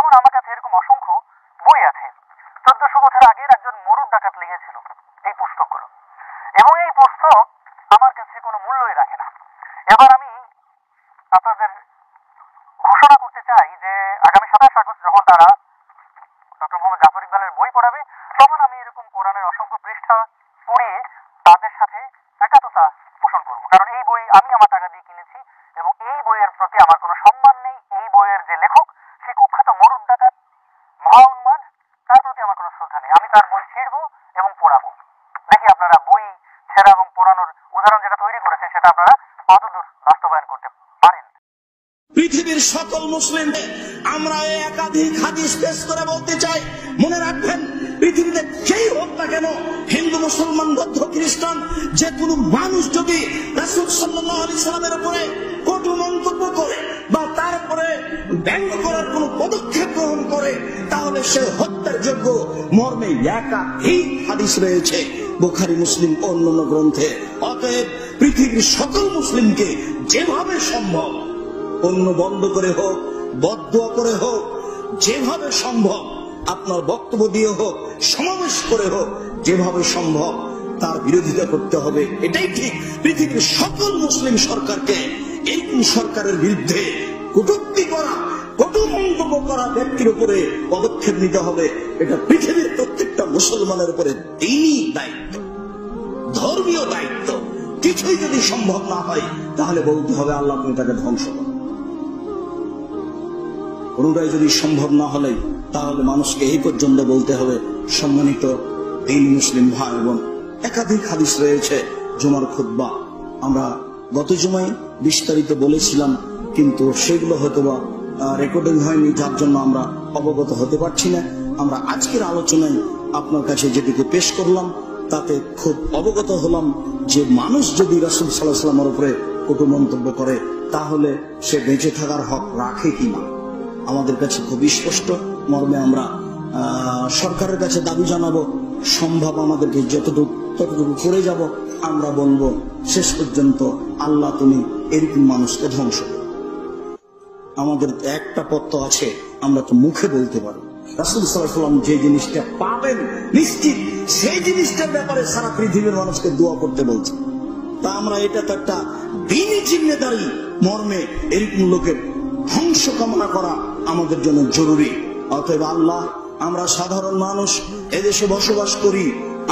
যেমন আমার কাছে এরকম অসংখ্য বই আছে 1400 বছর আগের একজন মরুর ডাকাত লিখেছিল এই পুস্তকগুলো, এবং এই পুস্তক আমার কাছে কোনো মূল্যই রাখে না। এবার আমি আপনাদের ঘোষণা করতে চাই যে আগামী 27 আগস্ট যখন তারা ডক্টর মোহাম্মদ জাফর ইকবালের বই পড়াবে, তখন আমি এরকম কোরআনের অসংখ্য পৃষ্ঠা পড়িয়ে তাদের সাথে একাত্মতা পোষণ করব। কারণ এই বই আমি আমার টাকা দিয়ে কিনেছি এবং এই বইয়ের প্রতি আমার কোনো সম্মান নেই। এই বইয়ের যে লেখক সে কুখ্যাত মরুর ডাকাত, মহা উন্মাদ, তার প্রতি আমার কোনো শ্রদ্ধা নেই। আমি তার বই ছিঁড়বো এবং পড়াবো। দেখি আপনারা বই ছেঁড়া এবং পড়ানোর উদাহরণ যেটা তৈরি করেছেন সেটা আপনারা কতদূর বাস্তবায়ন করতে পারেন। পৃথিবীর সকল মুসলিম আমরা একাধিক হাদিস পেশ করে বলতে চাই, মনে রাখবেন পৃথিবীতে যেই হোক না কেন, হিন্দু, মুসলমান, বৌদ্ধ, খ্রিস্টান, যে কোনো মানুষ যদি রাসূল সাল্লাল্লাহু আলাইহি সাল্লামের উপরে কটু মন্তব্য করে বা তার উপরে ব্যঙ্গ করার কোন পদক্ষেপ গ্রহণ করে, তাহলে সে হত্যার যোগ্য মর্মে একাধিক হাদিস রয়েছে বুখারী, মুসলিম ও অন্যান্য গ্রন্থে। অতএব পৃথিবীর সকল মুসলিমকে যেভাবে সম্ভব, অন্য বন্ধ করে হোক, বদদুয়া করে হোক, যেভাবে সম্ভব আপনার বক্তব্য দিয়ে হোক, সমাবেশ করে হোক, যেভাবে সম্ভব তার বিরোধিতা করতে হবে। এটাই ঠিক। পৃথিবীর সকল মুসলিম সরকারকে এই সরকারের বিরুদ্ধে কটূক্তি করা, কটু মন্তব্য করা ব্যক্তির উপরে পদক্ষেপ নিতে হবে। এটা পৃথিবীর প্রত্যেকটা মুসলমানের উপরে দ্বীনি দায়িত্ব, ধর্মীয় দায়িত্ব। কিছুই যদি সম্ভব না হয় তাহলে বলতে হবে আল্লাহ তুমি তাকে ধ্বংস করো। কোনটাই যদি সম্ভব না হলে তাহলে মানুষকে এই পর্যন্ত বলতে হবে, সম্মানিত দিন মুসলিম ভাই বোন, একাধিক হাদিস রয়েছে জুমার খুতবা। আমরা গত জুমায় বিস্তারিত বলেছিলাম, কিন্তু সেগুলো হয়তোবা রেকর্ডিং হয়নি, যার জন্য আমরা অবগত হতে পারছি না। আমরা আজকের আলোচনায় আপনার কাছে যেটিকে পেশ করলাম তাতে খুব অবগত হলাম যে মানুষ যদি রাসূল সাল্লাল্লাহু আলাইহি ওয়াসাল্লামের উপরে কটু মন্তব্য করে তাহলে সে বেঁচে থাকার হক রাখে কিনা। আমাদের কাছে খুব স্পষ্ট মর্মে আমরা সরকারের কাছে দাবি জানাবো, সম্ভব আমাদেরকে ততটুকু করে যাব। আমরা বলবো শেষ পর্যন্ত আল্লাহ তুমি এরকম মানুষকে ধ্বংস করো। আমাদের একটা পথ আছে, আমরা তো মুখে বলতে পারি। রাসূল সাল্লাল্লাহু আলাইহি ওয়াসাল্লাম যে জিনিসটা পাবেন নিশ্চিত, সেই জিনিসটার ব্যাপারে সারা পৃথিবীর মানুষকে দোয়া করতে বলছে। তা আমরা এটা তো একটা দ্বীনি জিম্মেদারি মর্মে এরকম লোকের ধ্বংস কামনা করা আমাদের জন্য জরুরি। অতএব আল্লাহ, আমরা সাধারণ মানুষ, এদেশে বসবাস করি,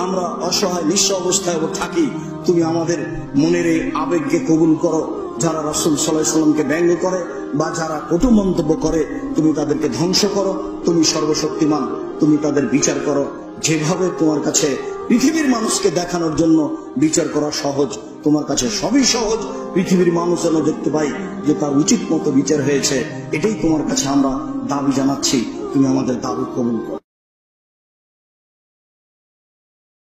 আমরা অসহায় নিঃস্ব অবস্থায় থাকি, তুমি আমাদের মনের এই আবেগকে কবুল করো। যারা রাসূল সাল্লাল্লাহু আলাইহি ওয়াসাল্লামকে ব্যঙ্গ করে বা যারা কটু মন্তব্য করে, তুমি তাদেরকে ধ্বংস করো। তুমি সর্বশক্তিমান, তুমি তাদের বিচার করো। যেভাবে তোমার কাছে পৃথিবীর মানুষকে দেখানোর জন্য বিচার করা সহজ, তোমার কাছে সবই সহজ। পৃথিবীর মানুষ যেন দেখতে পাই যে তার উচিত মতো বিচার হয়েছে। এটাই তোমার কাছে আমরা দাবি জানাচ্ছি, তুমি আমাদের দাবি কবুল করো।